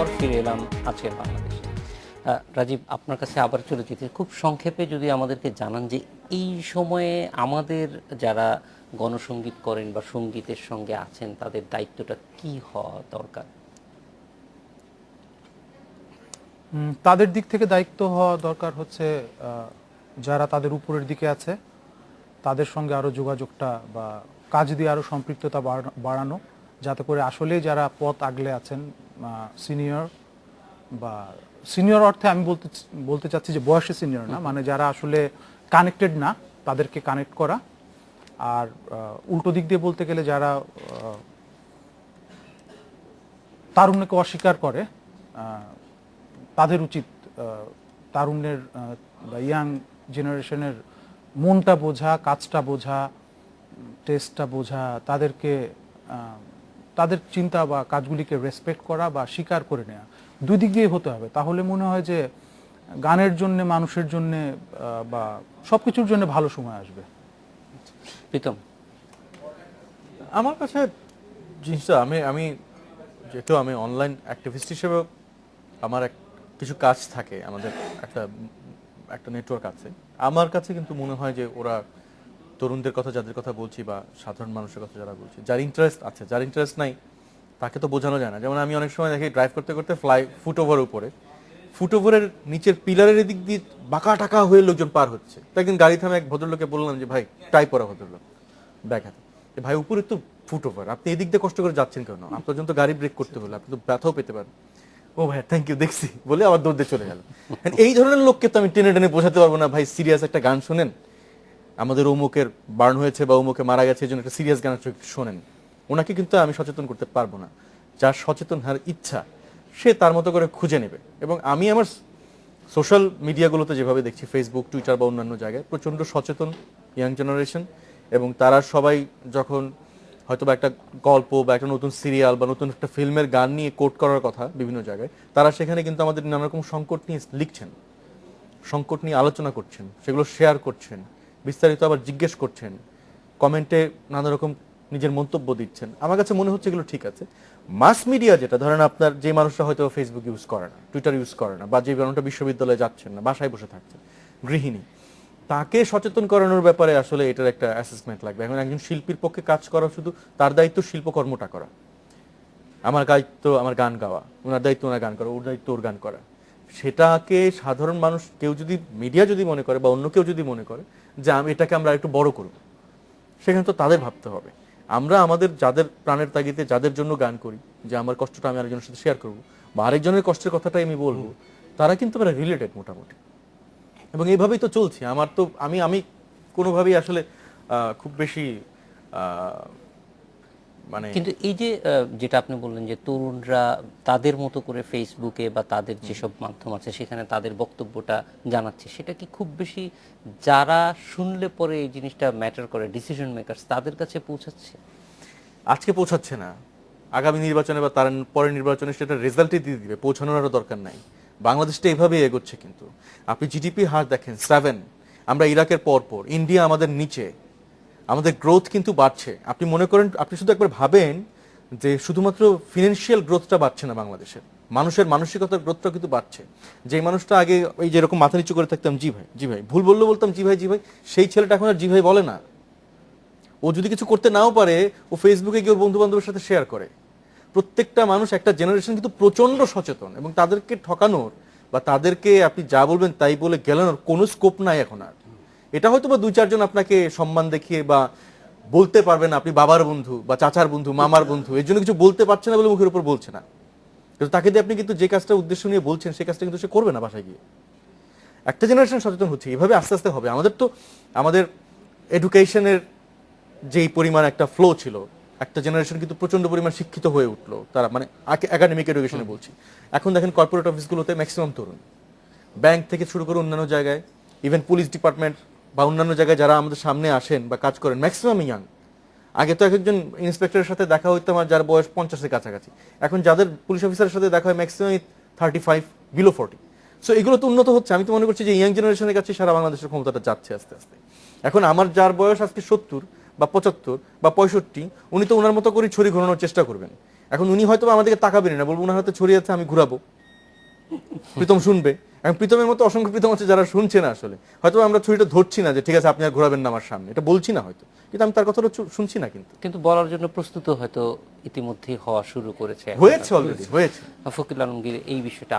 পর ফিরে এলাম আজকের বাংলাদেশে। রাজীব, আপনার কাছে আবার চলে যেতে খুব সংক্ষেপে যদি আমাদেরকে জানান যে এই সময়ে আমাদের যারা গণসংগীত করেন বা সঙ্গীতের সঙ্গে আছেন তাদের দায়িত্বটা কি হওয়া দরকার? তাদের দিক থেকে দায়িত্ব হওয়া দরকার হচ্ছে যারা তাদের উপরের দিকে আছে তাদের সঙ্গে আরও যোগাযোগটা বা কাজ দিয়ে আরও সম্পৃক্ততা বাড়ানো, যাতে করে আসলে যারা পথ আগলে আছেন সিনিয়র বা সিনিয়র অর্থে আমি বলতে চাচ্ছি যে বয়সে সিনিয়র না, মানে যারা আসলে কানেক্টেড না তাদেরকে কানেক্ট করা। আর উল্টো দিক দিয়ে বলতে গেলে যারা তারুণ্যকে অস্বীকার করে তাদের উচিত তারুণ্যের বা ইয়াং জেনারেশনের মনটা বোঝা, কাজটা বোঝা, টেস্টটা বোঝা, তাদেরকে তাদের চিন্তা বা কাজগুলিকে রেসপেক্ট করা বা স্বীকার করে নেওয়া, দুই দিক দিয়ে হতে হবে। তাহলে মনে হয় যে গানের জন্য, মানুষের জন্য বা সব কিছুর জন্য ভালো সময় আসবে। প্রীতম, আমার কাছে জিনিসটা আমি যেহেতু আমি অনলাইন অ্যাক্টিভিস্ট হিসেবে আমার কিছু কাজ থাকে, আমাদের একটা নেটওয়ার্ক আছে। আমার কাছে কিন্তু মনে হয় যে ওরা তরুণদের কথা যাদের কথা বলছি বা সাধারণ মানুষের কথা যারা বলছি, যার ইন্টারেস্ট আছে, যার ইন্টারেস্ট নাই তাকে তো বোঝানো যায় না। যেমন আমি অনেক সময় দেখি ড্রাইভ করতে করতে ফুটওভার উপরে, ফুটওভারের নিচের পিলারের দিক দিয়ে বাঁকা টাকা হয়ে লোকজন পার হচ্ছে। তো একদিন গাড়ি থামে এক ভদ্রলোকে বললাম যে ভাই, টাই পরা ভদ্রলোক, ব্যাগ হাতে, ভাই উপরে তো ফুটওভার, আপনি এদিক দিয়ে কষ্ট করে যাচ্ছেন কেন? আপনার জন্য তো গাড়ি ব্রেক করতে হলে আপনি তো ব্যথাও পেতে পারেন। ও ভাই থ্যাংক ইউ, দেখছি বলে আবার দৌড় দিয়ে চলে গেল। এই ধরনের লোককে তো আমি টেনে টেনে বোঝাতে পারবো না, ভাই সিরিয়াস একটা গান শোনেন, আমাদের অমুকের বার্ন হয়েছে বা অমুকে মারা গেছে, এই জন্য একটা সিরিয়াস গান শোনেন। ওনাকে কিন্তু আমি সচেতন করতে পারবো না। যার সচেতন হওয়ার ইচ্ছা সে তার মতো করে খুঁজে নেবে। এবং আমি আমার সোশ্যাল মিডিয়াগুলোতে যেভাবে দেখছি, ফেসবুক, টুইটার বা অন্যান্য জায়গায় প্রচণ্ড সচেতন ইয়াং জেনারেশন, এবং তারা সবাই যখন হয়তো বা একটা গল্প বা একটা নতুন সিরিয়াল বা নতুন একটা ফিল্মের গান নিয়ে কোট করার কথা বিভিন্ন জায়গায়, তারা সেখানে কিন্তু আমাদের নানা রকম সংকট নিয়ে লিখছেন, সংকট নিয়ে আলোচনা করছেন, সেগুলো শেয়ার করছেন, বিস্তারিত আবার জিজ্ঞেস করছেন, কমেন্টে নানা রকম নিজের মন্তব্য দিচ্ছেন। আমার কাছে মনে হচ্ছে এগুলো ঠিক আছে। মাস মিডিয়া যেটা, ধরেন আপনার যে মানুষরা হয়তো ফেসবুক ইউজ করে না, টুইটার ইউজ করে না, বা যে মানুষটা বিশ্ববিদ্যালয়ে যাচ্ছেন না, বাসায় বসে থাকছেন, গৃহিণী, তাকে সচেতন করানোর ব্যাপারে আসলে এটার একটা অ্যাসেসমেন্ট লাগবে। এখন একজন শিল্পীর পক্ষে কাজ করা শুধু তার দায়িত্ব শিল্পকর্মটা করা, আমার দায়িত্ব আমার গান গাওয়া, ওনার দায়িত্ব ওনার গান করা, ওর দায়িত্ব ওর গান করা। সেটাকে সাধারণ মানুষ কেউ যদি, মিডিয়া যদি মনে করে বা অন্য কেউ যদি মনে করে যে এটাকে আমরা একটু বড় করব, সেখানে তো তাদের ভাবতে হবে। আমরা আমাদের যাদের প্রাণের তাগিদে যাদের জন্য গান করি, যে আমার কষ্টটা আমি আরেকজনের সাথে শেয়ার করবো বা আরেকজনের কষ্টের কথাটাই আমি বলবো, তারা কিন্তু আমরা রিলেটেড মোটামুটি, এবং এইভাবেই তো চলছে। আমার তো আমি কোনোভাবেই আসলে খুব বেশি মানে, কিন্তু এই যে যেটা আপনি বললেন যে তরুণরা তাদের মতো করে ফেসবুকে বা তাদের যেসব মাধ্যম আছে সেখানে তাদের বক্তব্যটা জানাচ্ছে, সেটা কি খুব বেশি যারা শুনলে পরে এই জিনিসটা ম্যাটার করে, ডিসিশন মেকারস, তাদের কাছে পৌঁছাচ্ছে? আজকে পৌঁছাচ্ছে না, আগামী নির্বাচনে বা তার পরের নির্বাচনে সেটা রেজাল্টই দিয়ে দিবে, পৌঁছানোর আরও দরকার নাই। বাংলাদেশটা এভাবেই এগোচ্ছে। কিন্তু আপনি জিডিপি হার দেখেন 7, আমরা ইরাকের পরপর, ইন্ডিয়া আমাদের নিচে, আমাদের গ্রোথ কিন্তু বাড়ছে। আপনি মনে করেন, আপনি শুধু একবার ভাবেন যে শুধুমাত্র ফিনান্সিয়াল গ্রোথটা বাড়ছে না, বাংলাদেশের মানুষের মানসিকতার গ্রোথটা কিন্তু বাড়ছে। যে মানুষটা আগে ওই যেরকম মাথা নিচু করে থাকতাম, জি ভাই জি ভাই, ভুল বললে বলতাম জি ভাই জি ভাই, সেই ছেলেটা এখন আর জি ভাই বলে না। ও যদি কিছু করতে নাও পারে, ও ফেসবুকে গিয়ে ওর বন্ধু বান্ধবের সাথে শেয়ার করে। প্রত্যেকটা মানুষ, একটা জেনারেশন কিন্তু প্রচন্ড সচেতন, এবং তাদেরকে ঠকানোর বা তাদেরকে আপনি যা বলবেন তাই বলে গেলানোর কোনো স্কোপ নাই এখন আর। এটা হয়তো বা 2-4 জন আপনাকে সম্মান দেখিয়ে বা বলতে পারবেন আপনি বাবার বন্ধু বা চাচার বন্ধু, মামার বন্ধু, এর জন্য কিছু বলতে পারছে না বলে মুখের উপর বলছে না, কিন্তু তাকে দিয়ে আপনি কিন্তু যে কাজটা উদ্দেশ্য নিয়ে বলছেন সেই কাজটা কিন্তু সে করবে না বাসায় গিয়ে। একটা জেনারেশন সচেতন হচ্ছে, এভাবে আস্তে আস্তে হবে। আমাদের এডুকেশনের যেই পরিমাণ একটা ফ্লো ছিল, একটা জেনারেশন কিন্তু প্রচন্ড পরিমাণ শিক্ষিত হয়ে উঠলো, তারা মানে একাডেমিক এডুকেশনে বলছি। এখন দেখেন কর্পোরেট অফিসগুলোতে ম্যাক্সিমাম তরুণ, ব্যাংক থেকে শুরু করে অন্যান্য জায়গায়, ইভেন পুলিশ ডিপার্টমেন্ট বা অন্যান্য জায়গায় যারা আমাদের সামনে আসেন বা কাজ করেন, ম্যাক্সিমাম ইয়াং। আগে তো একজন ইন্সপেক্টরের সাথে দেখা হইতো আমার যার বয়স 50-এর কাছাকাছি, এখন যাদের পুলিশ অফিসারের সাথে দেখা হয় ম্যাক্সিমাম 35 বিলো 40। সো এগুলো তো উন্নত হচ্ছে। আমি তো মনে করছি যে ইয়াং জেনারেশনের কাছে সারা বাংলাদেশের ক্ষমতাটা যাচ্ছে আস্তে আস্তে। এখন আমার যার বয়স আজকে 70 বা 75 বা 65, উনি তো ওনার মতো করে ছড়ি ঘোরানোর চেষ্টা করবেন এখন উনি হয়তো আমাদেরকে তাকাবেন না, বলবো উনার হাতে ছড়ি আছে, আমি ঘুরাবো, প্রীতম শুনবে। এখন প্রীতমের মতো অসংখ্য প্রীতম আছে যারা শুনছে না আসলে, হয়তো আমরা ছুরিটা ধরছি না যে ঠিক আছে আপনি আর ঘোরাবেন না আমার সামনে, এটা বলছি না হয়তো, কিন্তু আমি তার কথাটা শুনছি না, কিন্তু বলার জন্য প্রস্তুত হয়তো ইতিমধ্যেই হওয়া শুরু করেছে। হয়েছে, অলরেডি হয়েছে। ফকির আলমগীর, এই বিষয়টা